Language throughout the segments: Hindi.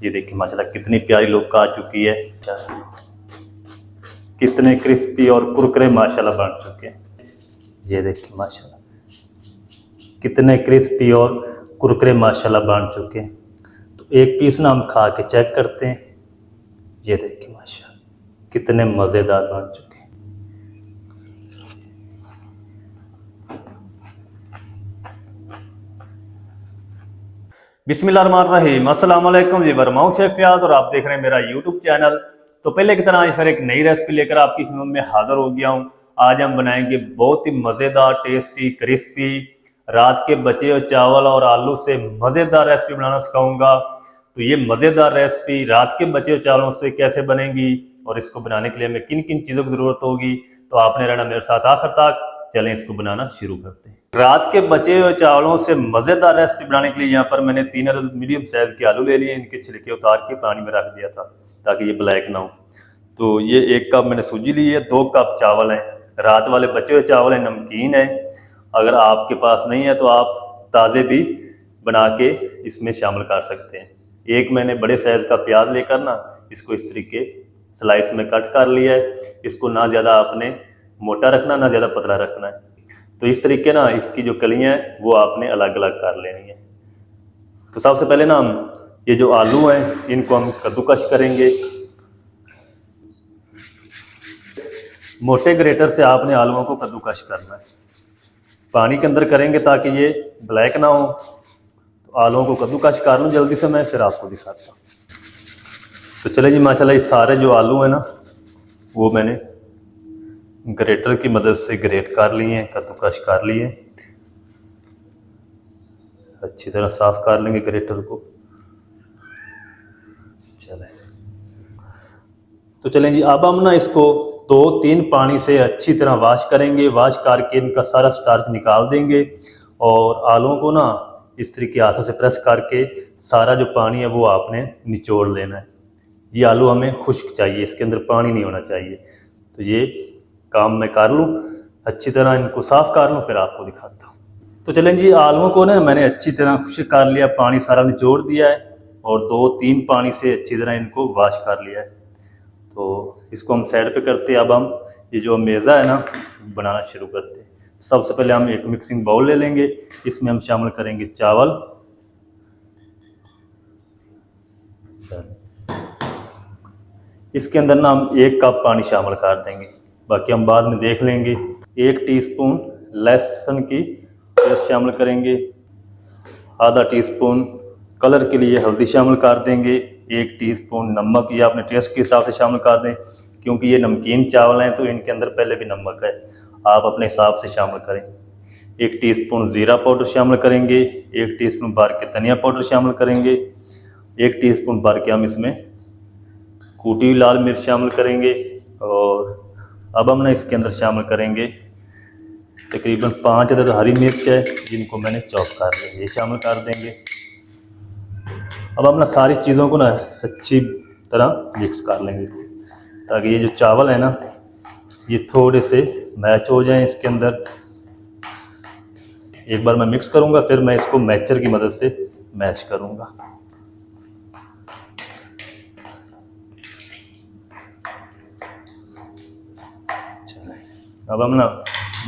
ये देखिए माशाल्लाह कितनी प्यारी लोग आ चुकी है, कितने क्रिस्पी और कुरकुरे माशाल्लाह बन चुके हैं। ये देखिए माशाल्लाह कितने क्रिस्पी और कुरकुरे माशाल्लाह बन चुके हैं। तो एक पीस ना हम खा के चेक करते हैं। ये देखिए माशाल्लाह कितने मज़ेदार बन चुके हैं। बिस्मिल्लाहिर्रहमानिर्रहीम, अस्सलाम वालेकुम जी, बरमाऊ शेफ फयाज और आप देख रहे हैं मेरा यूट्यूब चैनल। तो पहले की तरह आज फिर एक नई रेसिपी लेकर आपकी खिदमत में हाजिर हो गया हूँ। आज हम बनाएंगे बहुत ही मज़ेदार, टेस्टी, क्रिस्पी, रात के बचे हुए चावल और आलू से मज़ेदार रेसिपी बनाना सिखाऊंगा। तो ये मज़ेदार रेसिपी रात के बचे हुए चावलों से कैसे बनेगी और इसको बनाने के लिए हमें किन किन चीज़ों की ज़रूरत होगी, तो आपने रहना मेरे साथ आखिर तक। चलें इसको बनाना शुरू करते हैं। रात के बचे हुए चावलों से मज़ेदार रेसिपी बनाने के लिए यहाँ पर मैंने 3 अदद मीडियम साइज़ के आलू ले लिए। इनके छिलके उतार के पानी में रख दिया था ताकि ये ब्लैक ना हो। तो ये 1 कप मैंने सूजी ली है, 2 कप चावल हैं, रात वाले बचे हुए चावल हैं, नमकीन है। अगर आपके पास नहीं है तो आप ताज़े भी बना के इसमें शामिल कर सकते हैं। एक मैंने बड़े साइज़ का प्याज लेकर ना इसको इस तरीके स्लाइस में कट कर लिया है। इसको ना ज़्यादा आपने मोटा रखना, ना ज़्यादा पतला रखना है। तो इस तरीके ना इसकी जो कलियाँ हैं वो आपने अलग अलग कर लेनी है। तो सबसे पहले ना हम ये जो आलू हैं इनको हम कद्दूकश करेंगे। मोटे ग्रेटर से आपने आलूओं को कद्दूकश करना है। पानी के अंदर करेंगे ताकि ये ब्लैक ना हो। तो आलूओं को कद्दूकश कर लूँ जल्दी से, मैं फिर आपको दिखाता हूँ। तो चले जी माशाल्लाह ये सारे जो आलू हैं ना वो मैंने ग्रेटर की मदद से ग्रेट कर लिए हैं, कद्दूकश कर लिए। अच्छी तरह साफ कर लेंगे ग्रेटर को। चलें तो चलें जी, अब हम ना इसको 2-3 पानी से अच्छी तरह वॉश करेंगे। वॉश करके इनका सारा स्टार्च निकाल देंगे और आलूओं को ना इस तरीके हाथों से प्रेस करके सारा जो पानी है वो आपने निचोड़ लेना है। ये आलू हमें खुश्क चाहिए, इसके अंदर पानी नहीं होना चाहिए। तो ये काम मैं कर लूँ, अच्छी तरह इनको साफ़ कर लूँ, फिर आपको दिखाता हूँ। तो चलें जी, आलूओं को ना मैंने अच्छी तरह खुश्क कर लिया, पानी सारा निचोड़ दिया है और 2-3 पानी से अच्छी तरह इनको वॉश कर लिया है। तो इसको हम साइड पे करते हैं। अब हम ये जो मेज़ा है ना बनाना शुरू करते हैं। सबसे पहले हम एक मिक्सिंग बाउल ले लेंगे, इसमें हम शामिल करेंगे चावल। इसके अंदर ना हम 1 कप पानी शामिल कर देंगे, बाकी हम बाद में देख लेंगे। 1 टीस्पून लहसुन की पेस्ट शामिल करेंगे। आधा टीस्पून कलर के लिए हल्दी शामिल कर देंगे। 1 टीस्पून नमक, ये अपने टेस्ट के हिसाब से शामिल कर दें, क्योंकि ये नमकीन चावल हैं तो इनके अंदर पहले भी नमक है, आप अपने हिसाब से शामिल करें। 1 टीस्पून ज़ीरा पाउडर शामिल करेंगे। 1 टीस्पून भर के धनिया पाउडर शामिल करेंगे। 1 टीस्पून भर के हम इसमें कूटी हुई लाल मिर्च शामिल करेंगे। और अब हम ना इसके अंदर शामिल करेंगे तकरीबन 5 अदद हरी मिर्च है, जिनको मैंने चॉप कर लिया, ये शामिल कर देंगे। अब हम ना सारी चीज़ों को ना अच्छी तरह मिक्स कर लेंगे इससे, ताकि ये जो चावल है ना ये थोड़े से मैच हो जाएं इसके अंदर। एक बार मैं मिक्स करूँगा, फिर मैं इसको मैचर की मदद से मैश करूँगा। अब हम ना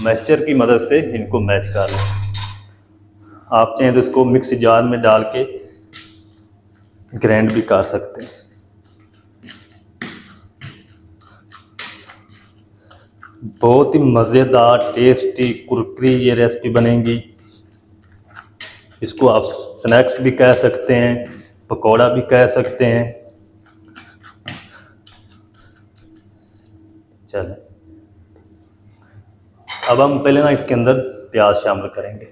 मैशर की मदद से इनको मैश कर लें। आप चाहें तो इसको मिक्सी जार में डाल के ग्राइंड भी कर सकते हैं। बहुत ही मज़ेदार, टेस्टी, कुरकुरी ये रेसिपी बनेगी। इसको आप स्नैक्स भी कह सकते हैं, पकौड़ा भी कह सकते हैं। चलें अब हम पहले ना इसके अंदर प्याज शामिल करेंगे,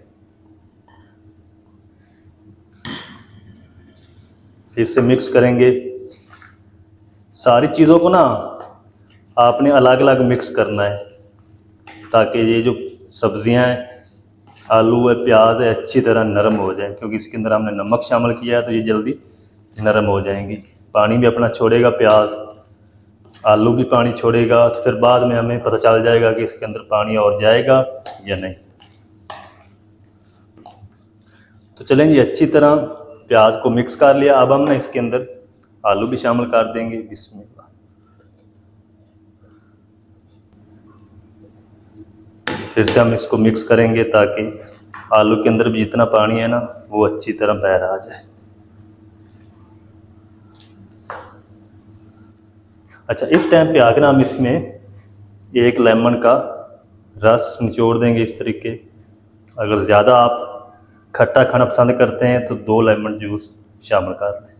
फिर से मिक्स करेंगे। सारी चीज़ों को ना आपने अलग अलग मिक्स करना है, ताकि ये जो सब्जियां हैं, आलू है, प्याज है, अच्छी तरह नरम हो जाए, क्योंकि इसके अंदर हमने नमक शामिल किया है तो ये जल्दी नरम हो जाएंगी। पानी भी अपना छोड़ेगा प्याज, आलू भी पानी छोड़ेगा, तो फिर बाद में हमें पता चल जाएगा कि इसके अंदर पानी और जाएगा या नहीं। तो चलें जी, अच्छी तरह प्याज को मिक्स कर लिया। अब हम ना इसके अंदर आलू भी शामिल कर देंगे। बिस्मिल्लाह। फिर से हम इसको मिक्स करेंगे ताकि आलू के अंदर भी जितना पानी है ना वो अच्छी तरह बाहर आ जाए। अच्छा, इस टाइम पे आकर हम इसमें एक लेमन का रस निचोड़ देंगे इस तरीके। अगर ज़्यादा आप खट्टा खाना पसंद करते हैं तो 2 लेमन जूस शामिल कर लें।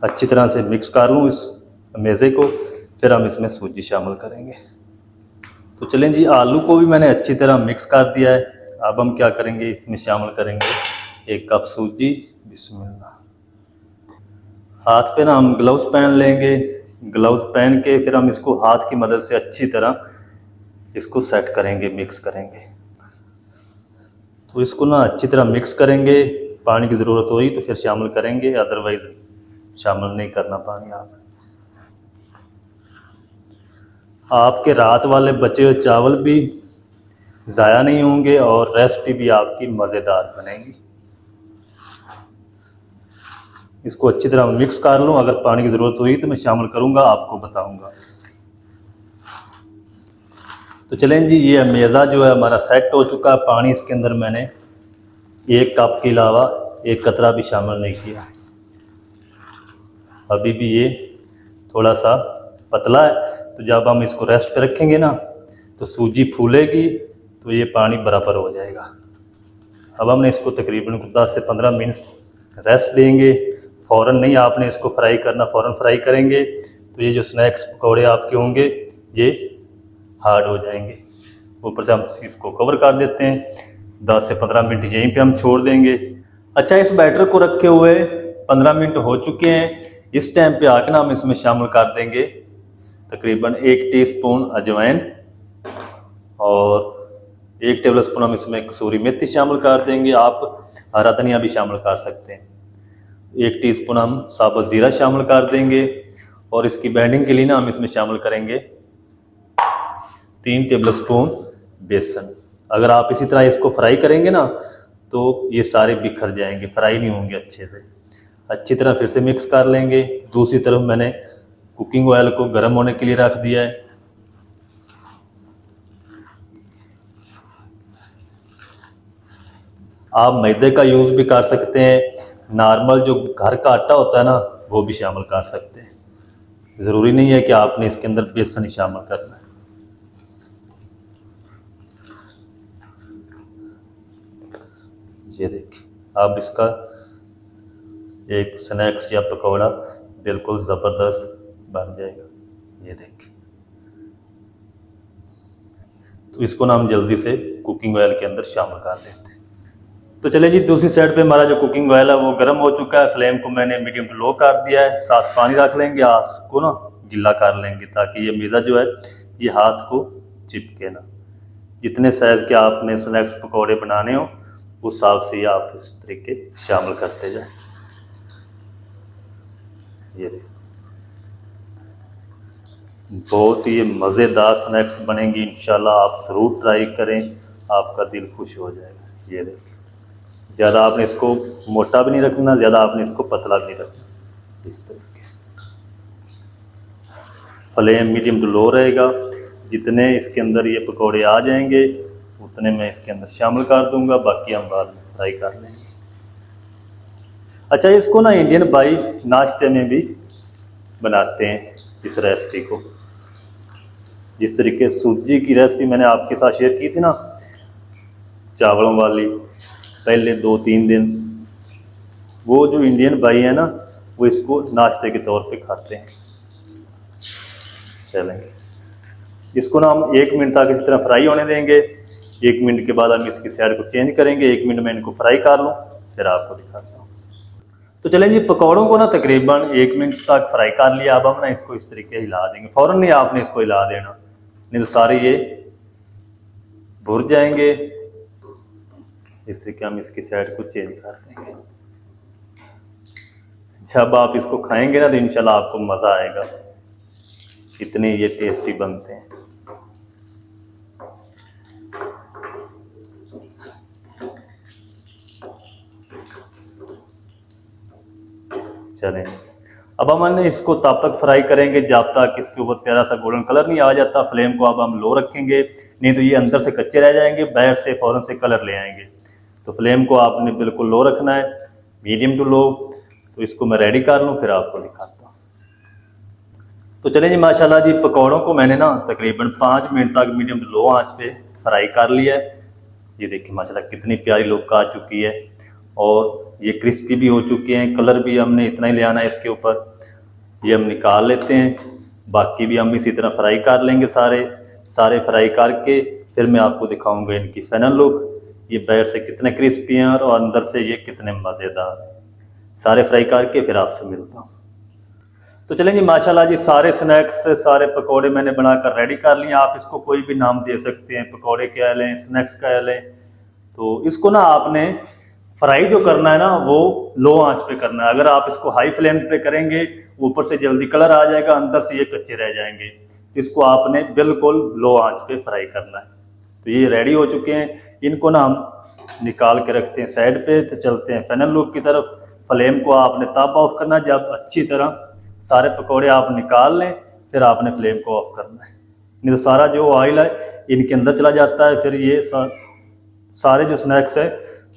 अच्छी तरह से मिक्स कर लूँ इस मेज़े को, फिर हम इसमें सूजी शामिल करेंगे। तो चलें जी, आलू को भी मैंने अच्छी तरह मिक्स कर दिया है। अब हम क्या करेंगे, इसमें शामिल करेंगे 1 कप सूजी। बिस्मिल्लाह। हाथ पे ना हम ग्लव्स पहन लेंगे। ग्लव्स पहन के फिर हम इसको हाथ की मदद से अच्छी तरह इसको सेट करेंगे, मिक्स करेंगे। तो इसको ना अच्छी तरह मिक्स करेंगे। पानी की ज़रूरत होगी तो फिर शामिल करेंगे, अदरवाइज़ शामिल नहीं करना पानी। आपके रात वाले बचे हुए चावल भी ज़ाया नहीं होंगे और रेसिपी भी आपकी मज़ेदार बनेगी। इसको अच्छी तरह मिक्स कर लूँ। अगर पानी की ज़रूरत हुई तो मैं शामिल करूँगा, आपको बताऊँगा। तो चलें जी, ये मेज़ा जो है हमारा सेट हो चुका है। पानी इसके अंदर मैंने 1 कप के अलावा 1 कतरा भी शामिल नहीं किया। अभी भी ये थोड़ा सा पतला है, तो जब हम इसको रेस्ट पे रखेंगे ना तो सूजी फूलेगी तो ये पानी बराबर हो जाएगा। अब हमने इसको तकरीबन 10 से 15 मिनट रेस्ट देंगे। फ़ौरन नहीं आपने इसको फ्राई करना, फ़ौरन फ्राई करेंगे तो ये जो स्नैक्स पकौड़े आपके होंगे ये हार्ड हो जाएंगे। ऊपर से हम इसको कवर कर देते हैं। 10 से 15 मिनट यहीं पे हम छोड़ देंगे। अच्छा, इस बैटर को रखे हुए 15 मिनट हो चुके हैं। इस टाइम पे आकर ना हम इसमें शामिल कर देंगे तकरीबन 1 टीस्पून अजवाइन और 1 टेबल स्पून हम इसमें कसूरी मेथी शामिल कर देंगे। आप हरा धनिया भी शामिल कर सकते हैं। 1 टीस्पून हम साबुत ज़ीरा शामिल कर देंगे और इसकी बाइंडिंग के लिए ना हम इसमें शामिल करेंगे 3 टेबल स्पून बेसन। अगर आप इसी तरह इसको फ्राई करेंगे ना तो ये सारे बिखर जाएंगे, फ्राई नहीं होंगे अच्छे से। अच्छी तरह फिर से मिक्स कर लेंगे। दूसरी तरफ मैंने कुकिंग ऑयल को गर्म होने के लिए रख दिया है। आप मैदे का यूज़ भी कर सकते हैं। नॉर्मल जो घर का आटा होता है ना वो भी शामिल कर सकते हैं। ज़रूरी नहीं है कि आपने इसके अंदर बेसन ही शामिल करना है। ये देखिए, अब इसका एक स्नैक्स या पकौड़ा बिल्कुल ज़बरदस्त बन जाएगा। ये देखिए, तो इसको ना हम जल्दी से कुकिंग ऑयल के अंदर शामिल कर देते हैं। तो चलिए जी, दूसरी साइड पे हमारा जो कुकिंग ऑयल है वो गर्म हो चुका है। फ्लेम को मैंने मीडियम टू लो कर दिया है। साथ पानी रख लेंगे, आँच को ना गिला कर लेंगे ताकि ये मेज़ा जो है ये हाथ को चिपके ना। जितने साइज़ के आपने स्नैक्स पकौड़े बनाने हो उस हिसाब से ही आप इस तरीके शामिल करते जाएं। ये देखिए, बहुत ही मज़ेदार स्नैक्स बनेंगी इंशाल्लाह। आप ज़रूर ट्राई करें, आपका दिल खुश हो जाएगा। ये देखिए, ज़्यादा आपने इसको मोटा भी नहीं रखना, ज़्यादा आपने इसको पतला भी नहीं रखना। इस तरीके फ्लेम मीडियम टू लो रहेगा। जितने इसके अंदर ये पकौड़े आ जाएंगे उतने मैं इसके अंदर शामिल कर दूंगा, बाकी हम बाद में फ्राई कर लेंगे। अच्छा, इसको ना इंडियन भाई नाश्ते में भी बनाते हैं इस रेसिपी को। जिस तरीके सूजी की रेसिपी मैंने आपके साथ शेयर की थी ना चावलों वाली, पहले 2-3 दिन, वो जो इंडियन भाई है ना वो इसको नाश्ते के तौर पे खाते हैं। चलेंगे, इसको ना हम 1 मिनट तक इसी तरह फ्राई होने देंगे। 1 मिनट के बाद हम इसकी साइड को चेंज करेंगे। 1 मिनट में इनको फ्राई कर लूँ फिर आपको दिखाता हूँ। तो चलें जी, पकौड़ों को ना तकरीबन 1 मिनट तक फ्राई कर लिया। अब हम ना इसको इस तरीके हिला देंगे। फ़ौरन नहीं आपने इसको हिला देना, नहीं तो सारे ये भुर जाएंगे। इससे कि हम इसकी साइड को चेंज कर देंगे। जब आप इसको खाएंगे ना तो इंशाल्लाह आपको मज़ा आएगा, इतने ये टेस्टी बनते हैं। चलें, अब हम इसको तब तक फ्राई करेंगे जब तक इसके ऊपर प्यारा सा गोल्डन कलर नहीं आ जाता। फ्लेम को अब हम लो रखेंगे, नहीं तो ये अंदर से कच्चे रह जाएंगे, बाहर से फ़ौरन से कलर ले आएंगे। तो फ्लेम को आपने बिल्कुल लो रखना है, मीडियम टू लो। तो इसको मैं रेडी कर लूँ फिर आपको दिखाता हूँ। तो चलें जी, माशाल्लाह जी पकौड़ों को मैंने ना तकरीबन 5 मिनट तक मीडियम टू लो आंच पे फ्राई कर लिया है। ये देखिए माशाल्लाह कितनी प्यारी लुक आ चुकी है और ये क्रिस्पी भी हो चुके हैं। कलर भी हमने इतना ही ले आना है इसके ऊपर। ये हम निकाल लेते हैं, बाकी भी हम इसी तरह फ्राई कर लेंगे। सारे फ्राई करके फिर मैं आपको दिखाऊंगा इनकी फाइनल लुक। ये बाहर से कितने क्रिस्पी हैं और अंदर से ये कितने मज़ेदार हैं। सारे फ्राई करके फिर आपसे मिलता हूँ। तो चलें जी, माशाल्लाह जी सारे स्नैक्स, सारे पकोड़े मैंने बनाकर रेडी कर लिए। आप इसको कोई भी नाम दे सकते हैं, पकोड़े कह लें, स्नैक्स कह लें। तो इसको ना आपने फ्राई जो करना है ना वो लो आंच पे करना है। अगर आप इसको हाई फ्लेम पे करेंगे ऊपर से जल्दी कलर आ जाएगा, अंदर से ये कच्चे रह जाएंगे। तो इसको आपने बिल्कुल लो आंच पे फ्राई करना है। तो ये रेडी हो चुके हैं, इनको ना हम निकाल के रखते हैं साइड पे। तो चलते हैं फाइनल लुक की तरफ। फ्लेम को आपने तब ऑफ करना जब अच्छी तरह सारे पकौड़े आप निकाल लें, फिर आपने फ्लेम को ऑफ करना है, नहीं तो सारा जो ऑयल है इनके अंदर चला जाता है। फिर ये सारे जो स्नैक्स है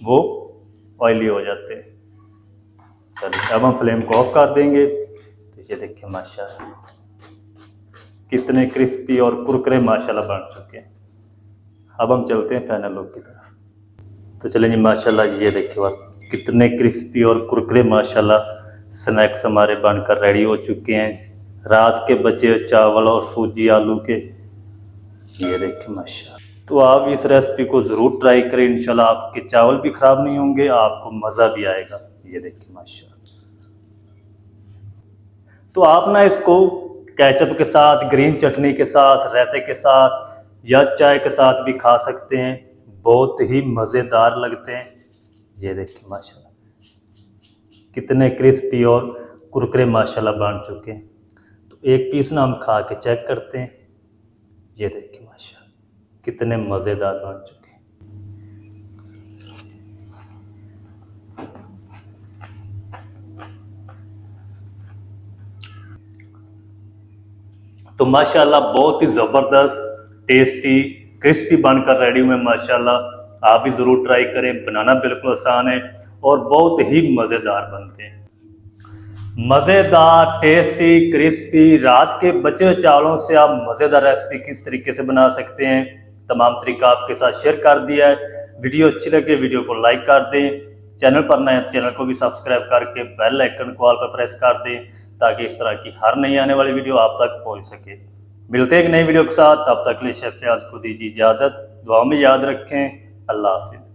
वो ऑयली हो जाते हैं। चलिए अब हम फ्लेम को ऑफ कर देंगे। तो ये देखिए माशाल्लाह कितने क्रिस्पी और कुरकुरे माशाल्लाह बन चुके हैं। अब हम चलते हैं फाइनल लुक की तरफ। तो चलें जी, माशाल्लाह ये देखिए आप कितने क्रिस्पी और कुरकुरे माशाल्लाह स्नैक्स हमारे बनकर रेडी हो चुके हैं। रात के बचे चावल और सूजी आलू के, ये देखिए माशाल्लाह। तो आप इस रेसिपी को ज़रूर ट्राई करें, इंशाल्लाह आपके चावल भी ख़राब नहीं होंगे, आपको मज़ा भी आएगा। ये देखिए माशाल्लाह। तो आप ना इसको केचप के साथ, ग्रीन चटनी के साथ, रायते के साथ या चाय के साथ भी खा सकते हैं, बहुत ही मज़ेदार लगते हैं। ये देखिए माशाल्लाह कितने क्रिस्पी और कुरकुरे माशाल्लाह बन चुके हैं। तो एक पीस ना हम खा के चेक करते हैं। ये देखिए माशाल्लाह कितने मज़ेदार बन चुके हैं। तो माशाल्लाह बहुत ही ज़बरदस्त टेस्टी क्रिस्पी बनकर रेडी हुए माशाल्लाह। आप भी ज़रूर ट्राई करें, बनाना बिल्कुल आसान है और बहुत ही मज़ेदार बनते हैं। मज़ेदार, टेस्टी, क्रिस्पी, रात के बचे चावलों से आप मज़ेदार रेसिपी किस तरीके से बना सकते हैं, तमाम तरीका आपके साथ शेयर कर दिया है। वीडियो अच्छी लगे वीडियो को लाइक कर दें, चैनल पर नए चैनल को भी सब्सक्राइब करके बेल आइकन को ऑल पर प्रेस कर दें ताकि इस तरह की हर नई आने वाली वीडियो आप तक पहुंच सके। मिलते हैं एक नई वीडियो के साथ, तब तक के लिए शेफ फयाज को दीजिए इजाज़त। दुआ में याद रखें। अल्लाह हाफिज़।